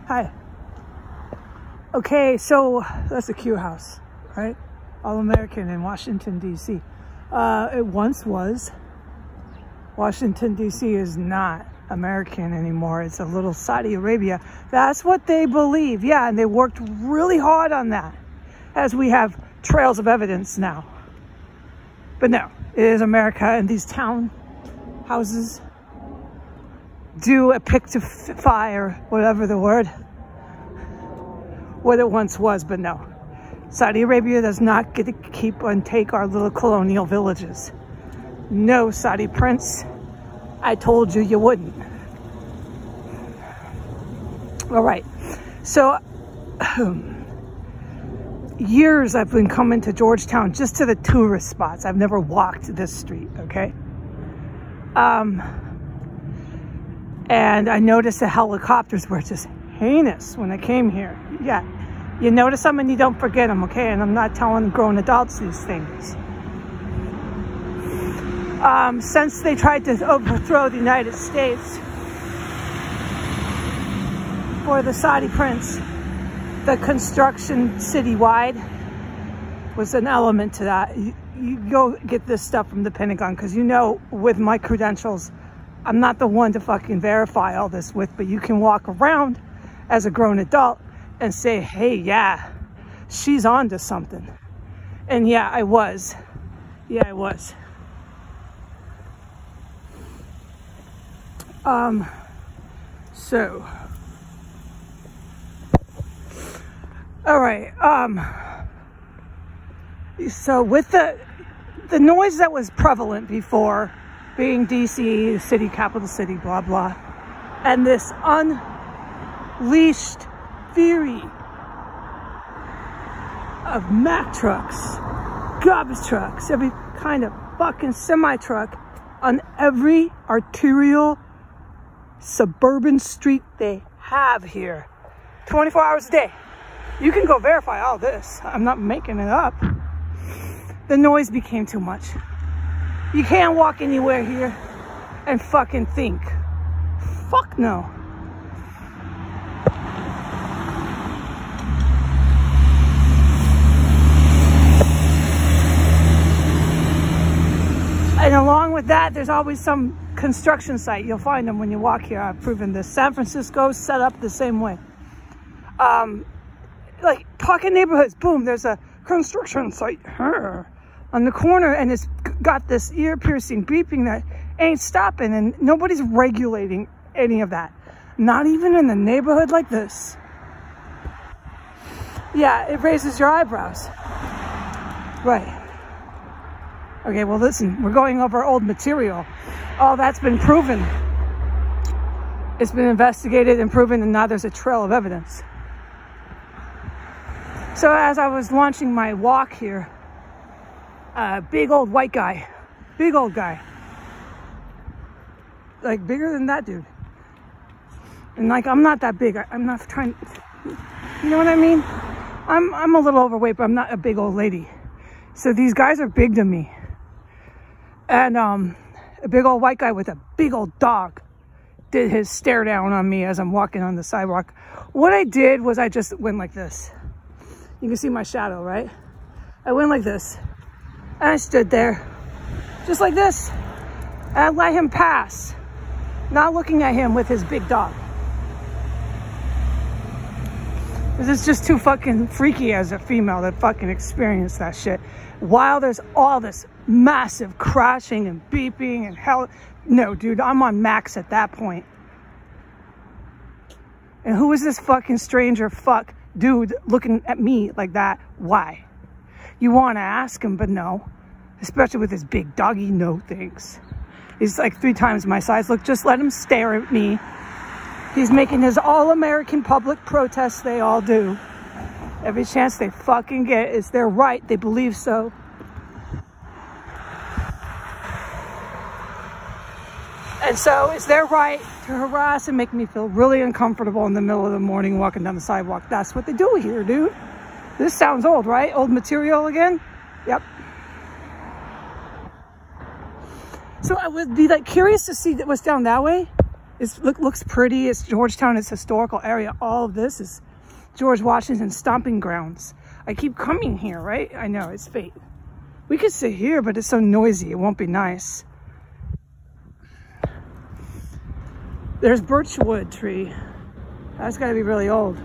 Hi. Okay, so that's the Q House, right? All-American in Washington, D.C. It once was. Washington, D.C. is not American anymore. It's a little Saudi Arabia. That's what they believe. Yeah, and they worked really hard on that, as we have trails of evidence now. But no, it is America, and these town houses do objectify, or whatever the word, what it once was. But no, Saudi Arabia does not get to keep and take our little colonial villages. No, Saudi prince, I told you you wouldn't. All right, so years I've been coming to Georgetown just to the tourist spots. I've never walked this street, okay? And I noticed the helicopters were just heinous when I came here. Yeah, you notice them and you don't forget them, okay? And I'm not telling grown adults these things. Since they tried to overthrow the United States for the Saudi prince, the construction citywide was an element to that. You go get this stuff from the Pentagon, because you know, with my credentials, I'm not the one to fucking verify all this with, but you can walk around as a grown adult and say, hey, yeah, she's on to something. And yeah, I was. Yeah, I was. So, all right, so with the noise that was prevalent before, being DC, the city, capital city, blah, blah, and this unleashed fury of Mack trucks, garbage trucks, every kind of fucking semi-truck on every arterial suburban street they have here, 24 hours a day. You can go verify all this. I'm not making it up. The noise became too much. You can't walk anywhere here and fucking think. Fuck no. And along with that, there's always some construction site. You'll find them when you walk here. I've proven this. San Francisco's set up the same way. Like pocket neighborhoods, boom, there's a construction site on the corner, and it's got this ear-piercing beeping that ain't stopping, and nobody's regulating any of that. Not even in a neighborhood like this. Yeah, it raises your eyebrows. Right. Okay, well listen, we're going over old material. All that's been proven. It's been investigated and proven, and now there's a trail of evidence. So as I was launching my walk here, big old white guy, big old guy, like bigger than that dude. And like, I'm not that big. I'm not trying, you know what I mean? I'm a little overweight, but I'm not a big old lady. So these guys are big to me. And a big old white guy with a big old dog did his stare down on me as I'm walking on the sidewalk. What I did was I just went like this. You can see my shadow, right? I went like this, and I stood there, just like this, and I let him pass, not looking at him with his big dog. This is just too fucking freaky as a female to fucking experience that shit. While there's all this massive crashing and beeping and hell, no, dude, I'm on max at that point. And who is this fucking stranger fuck dude looking at me like that? Why? You want to ask him, but no. Especially with his big doggy, no thanks. He's like 3 times my size. Look, just let him stare at me. He's making his all-American public protest they all do. Every chance they fucking get. It's their right. They believe so. And so it's their right to harass and make me feel really uncomfortable in the middle of the morning walking down the sidewalk. That's what they do here, dude. This sounds old, right? Old material again? Yep. So I would be like curious to see what's down that way. Looks pretty. It's Georgetown. It's a historical area. All of this is George Washington's stomping grounds. I keep coming here, right? I know, it's fate. We could sit here, but it's so noisy. It won't be nice. There's birchwood tree. That's got to be really old.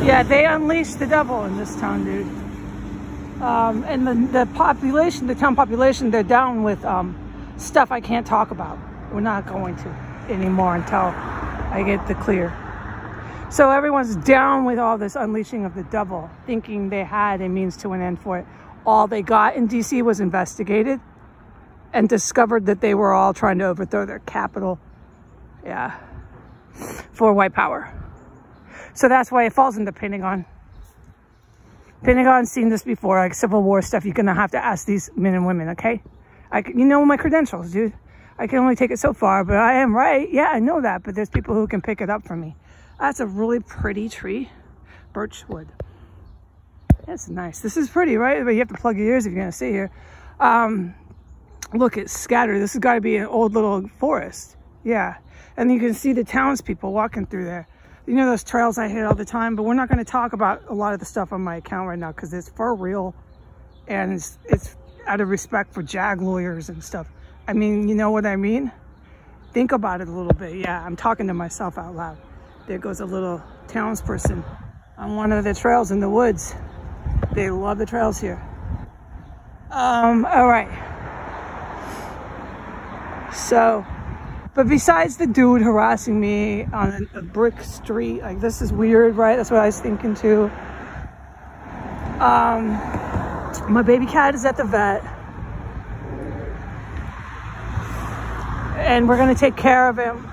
Yeah, they unleashed the devil in this town, dude. And the population, the town population, they're down with stuff I can't talk about. We're not going to anymore until I get the clear. So everyone's down with all this unleashing of the devil, thinking they had a means to an end for it. All they got in DC was investigated and discovered that they were all trying to overthrow their capital. Yeah, for white power. So that's why it falls into Pentagon. Pentagon's seen this before, like Civil War stuff. You're gonna have to ask these men and women, okay? You know my credentials, dude. I can only take it so far, but I am right. Yeah, I know that, but there's people who can pick it up for me. That's a really pretty tree, birchwood. That's nice. This is pretty, right? But you have to plug your ears if you're gonna sit here. Look, it's scattered. This has got to be an old little forest. Yeah, and you can see the townspeople walking through there. You know those trails I hit all the time, but we're not going to talk about a lot of the stuff on my account right now because it's for real, and it's out of respect for JAG lawyers and stuff. I mean, you know what I mean? Think about it a little bit. Yeah, I'm talking to myself out loud. There goes a little townsperson on one of the trails in the woods. They love the trails here. All right. So, but besides the dude harassing me on a brick street, like this is weird, right? That's what I was thinking too. My baby cat is at the vet. And we're gonna take care of him.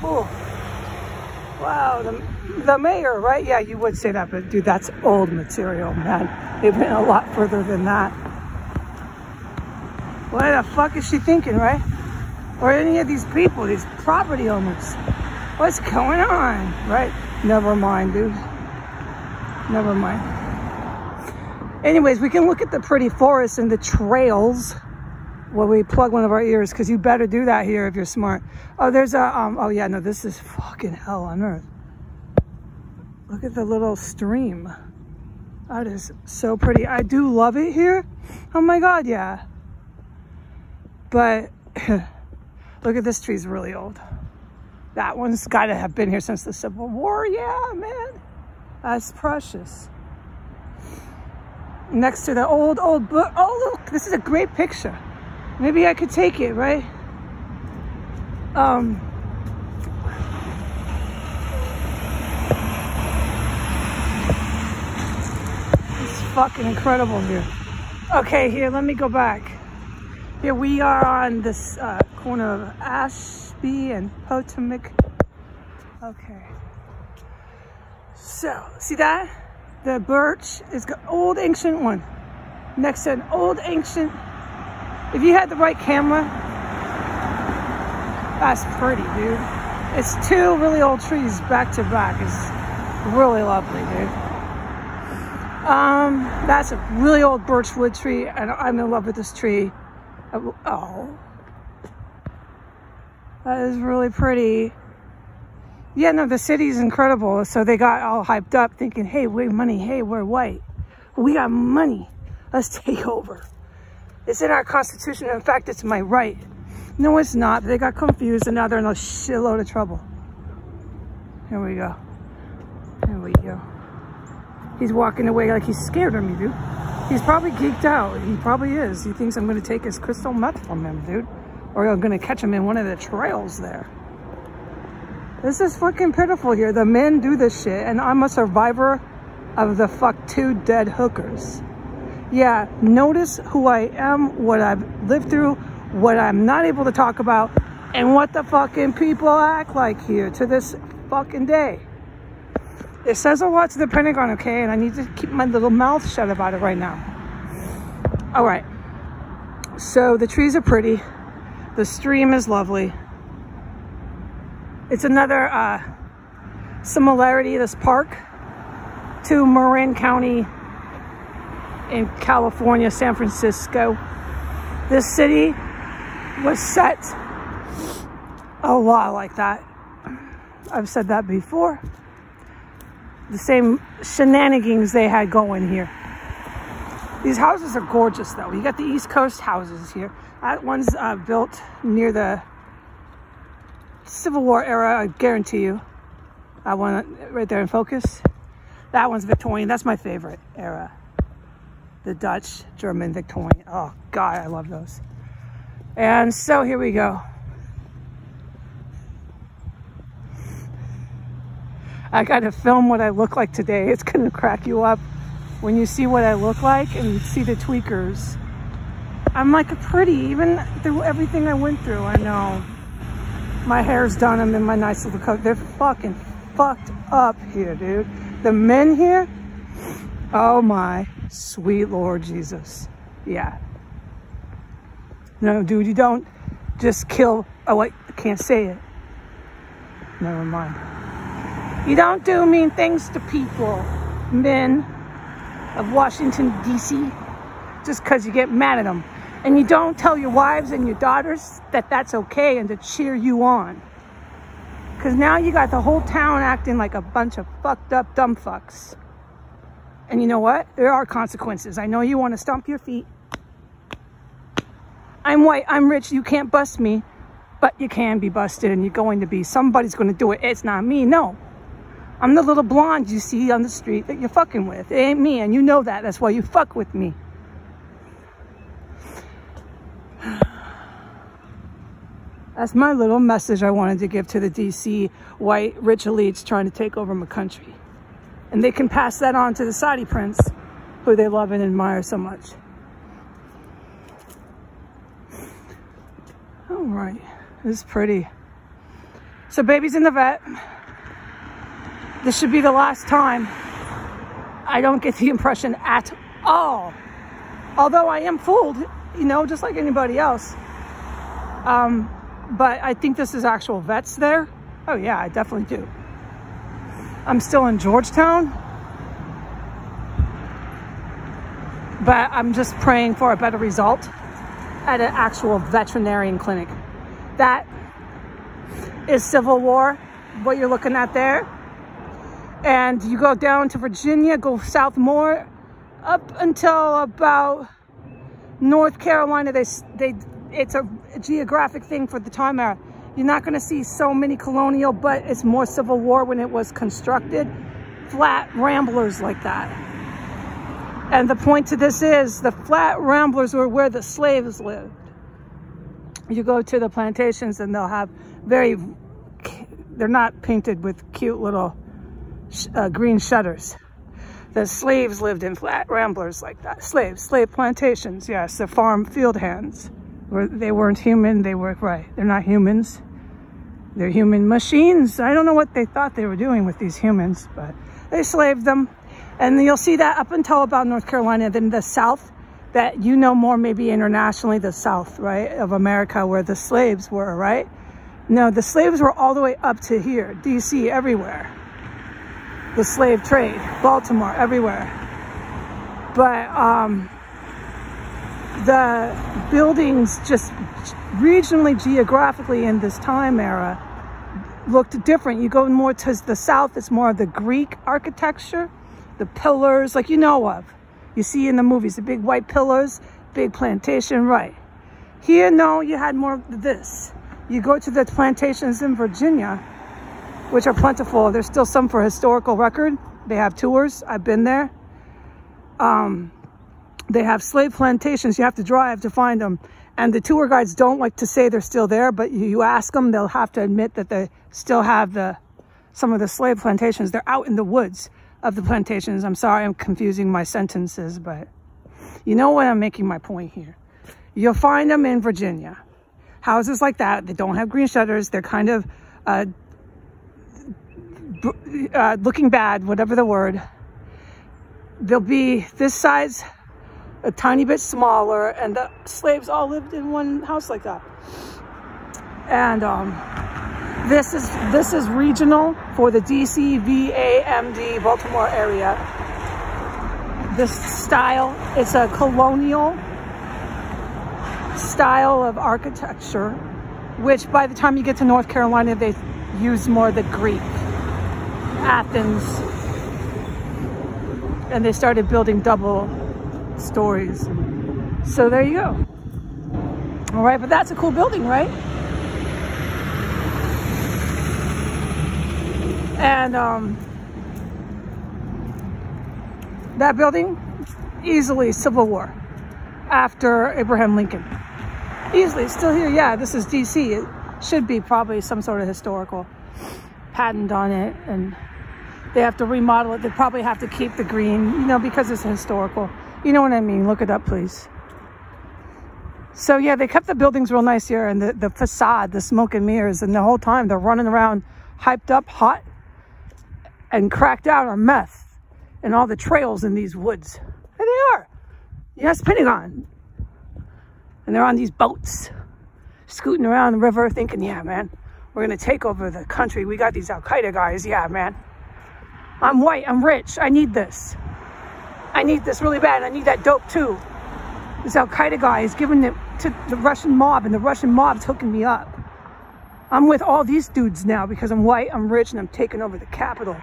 Oh, wow, the mayor, right? Yeah, you would say that, but dude, that's old material, man. They've been a lot further than that. What the fuck is she thinking, right? Or any of these people, these property owners. What's going on, right? Never mind, dude. Never mind. Anyways, we can look at the pretty forest and the trails while we plug one of our ears, because you better do that here if you're smart. Oh, there's a, oh yeah, no, this is fucking hell on earth. Look at the little stream. That is so pretty. I do love it here. Oh my God, yeah. But look at this tree's really old. That one's got to have been here since the Civil War. Yeah, man. That's precious. Next to the old book. Oh, look, this is a great picture. Maybe I could take it, right? It's fucking incredible here. Okay, here, let me go back. Here we are on this corner of Ashby and Potomac. Okay. So, see that? The birch is an old ancient one. Next to an old ancient. If you had the right camera, that's pretty, dude. It's two really old trees back to back. It's really lovely, dude. That's a really old birchwood tree, and I'm in love with this tree. Oh, that is really pretty. Yeah, no, the city's incredible. So they got all hyped up thinking, hey, we're money. Hey, we're white. We got money. Let's take over. It's in our Constitution. In fact, it's my right. No, it's not. They got confused and now they're in a shitload of trouble. Here we go. Here we go. He's walking away like he's scared of me, dude. He's probably geeked out. He probably is. He thinks I'm going to take his crystal meth from him, dude. Or I'm going to catch him in one of the trails there. This is fucking pitiful here. The men do this shit, and I'm a survivor of the fuck 2 dead hookers. Yeah, notice who I am, what I've lived through, what I'm not able to talk about, and what the fucking people act like here to this fucking day. It says a lot to the Pentagon, okay? And I need to keep my little mouth shut about it right now. All right. So the trees are pretty. The stream is lovely. It's another similarity, this park. to Marin County in California, San Francisco. This city was set a lot like that. I've said that before. The same shenanigans they had going here. These houses are gorgeous though. You got the East Coast houses here. That one's built near the Civil War era, I guarantee you. That one right there in focus. That one's Victorian. That's my favorite era. The Dutch, German, Victorian. Oh God, I love those. And so here we go. I got to film what I look like today. It's going to crack you up when you see what I look like and see the tweakers. I'm like a pretty, even through everything I went through. I know. My hair's done. I'm in my nice little coat. They're fucking fucked up here, dude. The men here, oh my sweet Lord Jesus. Yeah. No, dude, you don't just kill. Oh, wait, I can't say it. Never mind. You don't do mean things to people, men of Washington, D.C., just because you get mad at them. And you don't tell your wives and your daughters that that's okay and to cheer you on. Because now you got the whole town acting like a bunch of fucked up dumb fucks. And you know what? There are consequences. I know you want to stomp your feet. I'm white, I'm rich, you can't bust me. But you can be busted and you're going to be. Somebody's going to do it. It's not me, no. I'm the little blonde you see on the street that you're fucking with. It ain't me, and you know that. That's why you fuck with me. That's my little message I wanted to give to the DC white rich elites trying to take over my country. And they can pass that on to the Saudi prince, who they love and admire so much. All right, this is pretty. So baby's in the vet. This should be the last time. I don't get the impression at all. Although I am fooled, you know, just like anybody else. But I think this is actual vets there. Oh yeah, I definitely do. I'm still in Georgetown. But I'm just praying for a better result at an actual veterinarian clinic. That is Civil War, what you're looking at there. And you go down to Virginia, go south more, up until about North Carolina. It's a geographic thing for the time era. You're not going to see so many colonial, but it's more Civil War when it was constructed. Flat ramblers like that. And the point to this is the flat ramblers were where the slaves lived. You go to the plantations and they'll have they're not painted with cute little green shutters. The slaves lived in flat ramblers like that. Slave plantations, yes, the farm field hands. They weren't human, they were, right, they're not humans. They're human machines. I don't know what they thought they were doing with these humans, but they slaved them. And you'll see that up until about North Carolina. Then the South, that you know more maybe internationally, the South, right, of America, where the slaves were, right? No, the slaves were all the way up to here, DC, everywhere. The slave trade, Baltimore, everywhere. But the buildings just regionally, geographically in this time era looked different. You go more to the South, it's more of the Greek architecture, the pillars like you know of. You see in the movies, the big white pillars, big plantation, right. Here, no, you had more of this. You go to the plantations in Virginia, which are plentiful. There's still some for historical record. They have tours. I've been there. They have slave plantations. You have to drive to find them. And the tour guides don't like to say they're still there, but you ask them, they'll have to admit that they still have some of the slave plantations. They're out in the woods of the plantations. I'm sorry, I'm confusing my sentences, but you know what I'm making my point here. You'll find them in Virginia. Houses like that, they don't have green shutters. They're kind of looking bad, whatever the word. They'll be this size, a tiny bit smaller, and the slaves all lived in one house like that. And This is regional for the DCVAMD Baltimore area. This style, it's a colonial style of architecture, which by the time you get to North Carolina, they use more of the Greek, Athens, and they started building double stories. So there you go. All right, but that's a cool building, right? And that building, easily Civil War after Abraham Lincoln. Easily, still here. Yeah, this is DC. It should be probably some sort of historical patent on it, and they have to remodel it. They probably have to keep the green, you know, because it's historical. You know what I mean? Look it up, please. So yeah, they kept the buildings real nice here, and the facade, the smoke and mirrors, and the whole time they're running around hyped up, hot, and cracked out on meth and all the trails in these woods. There they are. Yes, Pentagon. And they're on these boats, scooting around the river thinking, yeah, man, we're going to take over the country. We got these Al-Qaeda guys. Yeah, man. I'm white. I'm rich. I need this. I need this really bad. I need that dope too. This Al-Qaeda guy is giving it to the Russian mob, and the Russian mob's hooking me up. I'm with all these dudes now because I'm white, I'm rich, and I'm taking over the capital.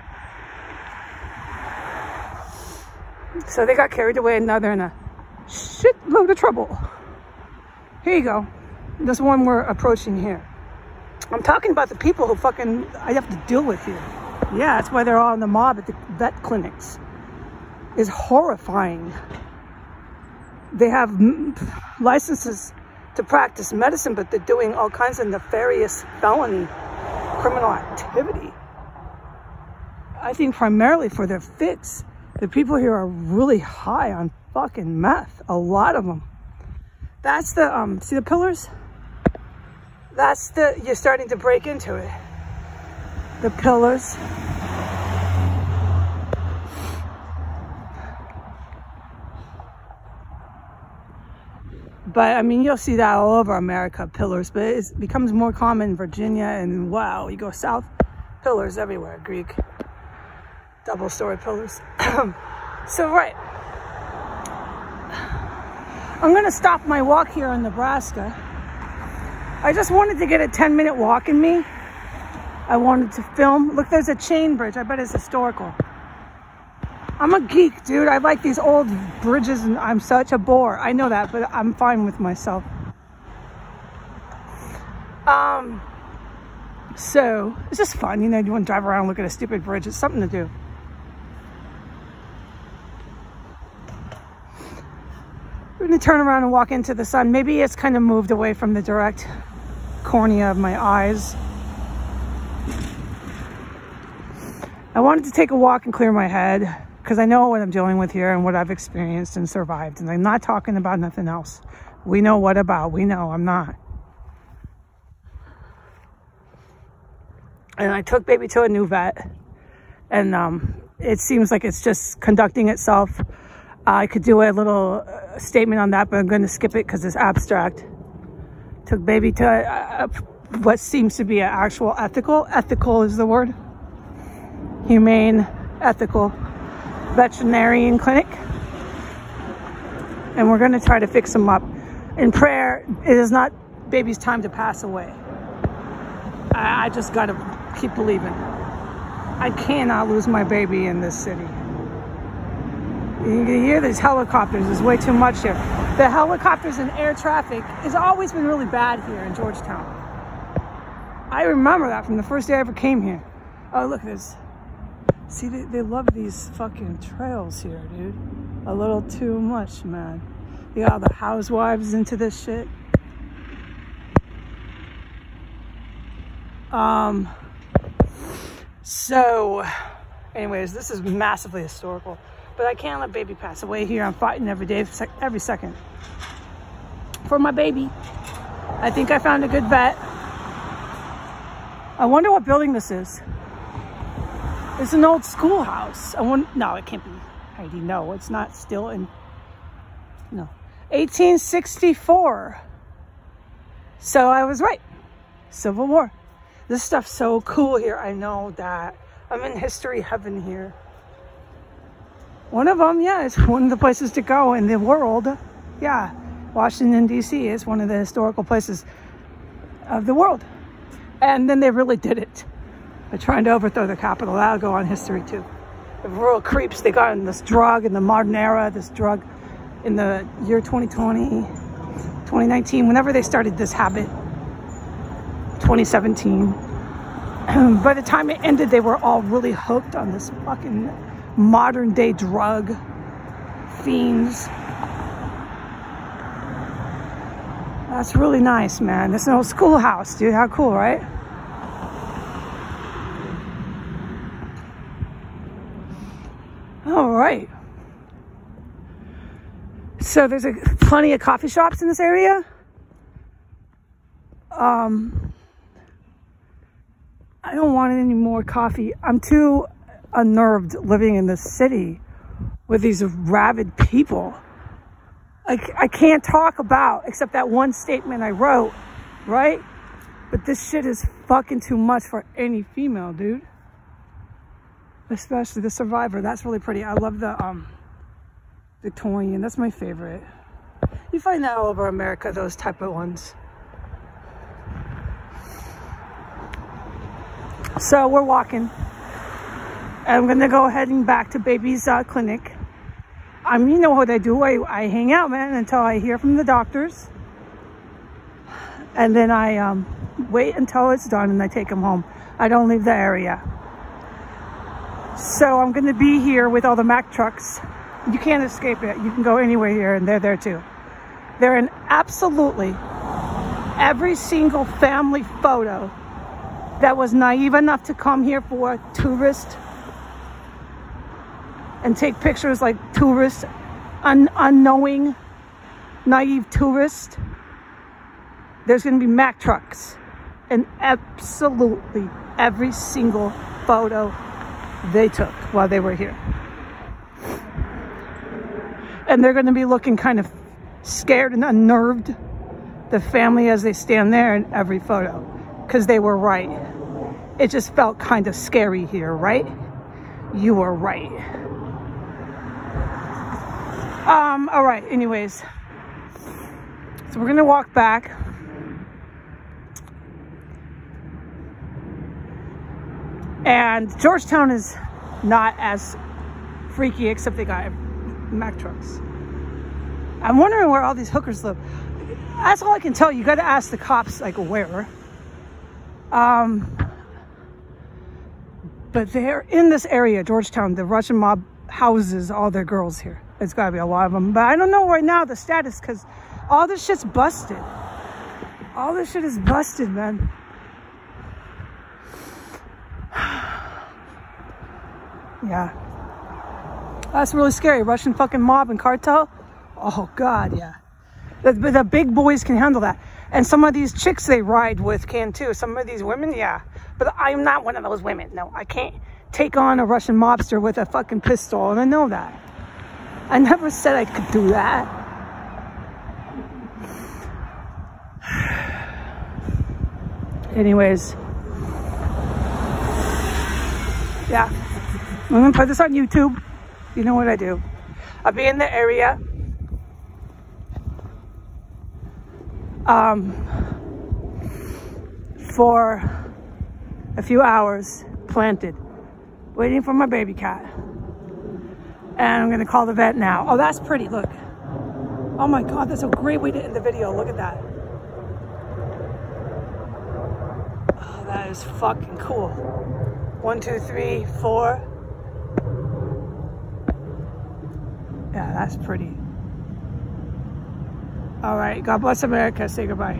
So they got carried away, and now they're in a shitload of trouble. Here you go. This one we're approaching here. I'm talking about the people who fucking I have to deal with here. Yeah, that's why they're all in the mob at the vet clinics. It's horrifying. They have licenses to practice medicine, but they're doing all kinds of nefarious felony criminal activity. I think primarily for their fix. The people here are really high on fucking meth. A lot of them. That's the, see the pillars? That's the, you're starting to break into it. The pillars. But I mean, you'll see that all over America, pillars, but it becomes more common in Virginia, and wow, you go south, pillars everywhere, Greek, double-story pillars. So, right. I'm gonna stop my walk here in Nebraska. I just wanted to get a 10-minute walk in me. I wanted to film. Look, there's a chain bridge. I bet it's historical. I'm a geek, dude. I like these old bridges, and I'm such a bore. I know that, but I'm fine with myself. So it's just fun, you know. You want to drive around and look at a stupid bridge. It's something to do. We're gonna turn around and walk into the sun. Maybe it's kind of moved away from the direct cornea of my eyes. I wanted to take a walk and clear my head, because I know what I'm dealing with here and what I've experienced and survived. And I'm not talking about nothing else. We know what about. We know I'm not. And I took baby to a new vet. And it seems like it's just conducting itself. I could do a little statement on that, but I'm going to skip it because it's abstract. Took baby to what seems to be an actual ethical is the word. Humane, ethical veterinarian clinic, and we're going to try to fix him up in prayer. It is not baby's time to pass away. I just got to keep believing. I cannot lose my baby in this city. You can hear these helicopters. There's way too much here. The helicopters and air traffic has always been really bad here in Georgetown. I remember that from the first day I ever came here. Oh, look, there's... See, they love these fucking trails here, dude. A little too much, man. You got all the housewives into this shit. So, anyways, this is massively historical. But I can't let baby pass away here. I'm fighting every day, every second. For my baby. I think I found a good vet. I wonder what building this is. It's an old schoolhouse. No, it can't be. Heidi, no, it's not still in, no. 1864. So I was right. Civil War. This stuff's so cool here. I know that. I'm in history heaven here. One of them, yeah, is one of the places to go in the world. Yeah, Washington, D.C. is one of the historical places of the world. And then they really did it. They're trying to overthrow the Capitol. That'll go on history too. The real creeps, they got in this drug in the modern era, this drug in the year 2020, 2019, whenever they started this habit, 2017. By the time it ended, they were all really hooked on this fucking modern day drug fiends. That's really nice, man. This is an old schoolhouse, dude. How cool, right? All right. So there's plenty of coffee shops in this area. I don't want any more coffee. I'm too unnerved living in this city with these rabid people. I can't talk about, except that one statement I wrote, right? But this shit is fucking too much for any female, dude. Especially the Survivor. That's really pretty. I love the Victorian. That's my favorite. You find that all over America, those type of ones. So we're walking. I'm gonna go heading back to baby's clinic. You know what I do. I hang out, man, until I hear from the doctors. And then I wait until it's done and I take them home. I don't leave the area. So I'm gonna be here with all the Mack trucks. You can't escape it. You can go anywhere here and they're there too. They're in absolutely every single family photo that was naive enough to come here for a tourist and take pictures like tourists, unknowing, naive tourists. There's going to be Mack trucks in absolutely every single photo they took while they were here. And they're going to be looking kind of scared and unnerved, the family, as they stand there in every photo, because they were right. It just felt kind of scary here, right? You were right. All right, anyways. So we're gonna walk back. And Georgetown is not as freaky, except they got Mack trucks. I'm wondering where all these hookers live. That's all I can tell you. You gotta ask the cops, like, where. But they're in this area, Georgetown. The Russian mob houses all their girls here. It's gotta be a lot of them. But I don't know right now the status, because all this shit's busted. All this shit is busted, man. Yeah. That's really scary. Russian fucking mob and cartel. Oh, God, yeah. The big boys can handle that. And some of these chicks they ride with can too. Some of these women, yeah. But I'm not one of those women. No, I can't take on a Russian mobster with a fucking pistol. And I know that. I never said I could do that. Anyways. Yeah. I'm going to put this on YouTube. You know what I do. I'll be in the area. For a few hours, planted, waiting for my baby cat. And I'm gonna call the vet now. Oh, that's pretty, look. Oh my God, that's a great way to end the video. Look at that. Oh, that is fucking cool. 1, 2, 3, 4. Yeah, that's pretty. All right, God bless America. Say goodbye.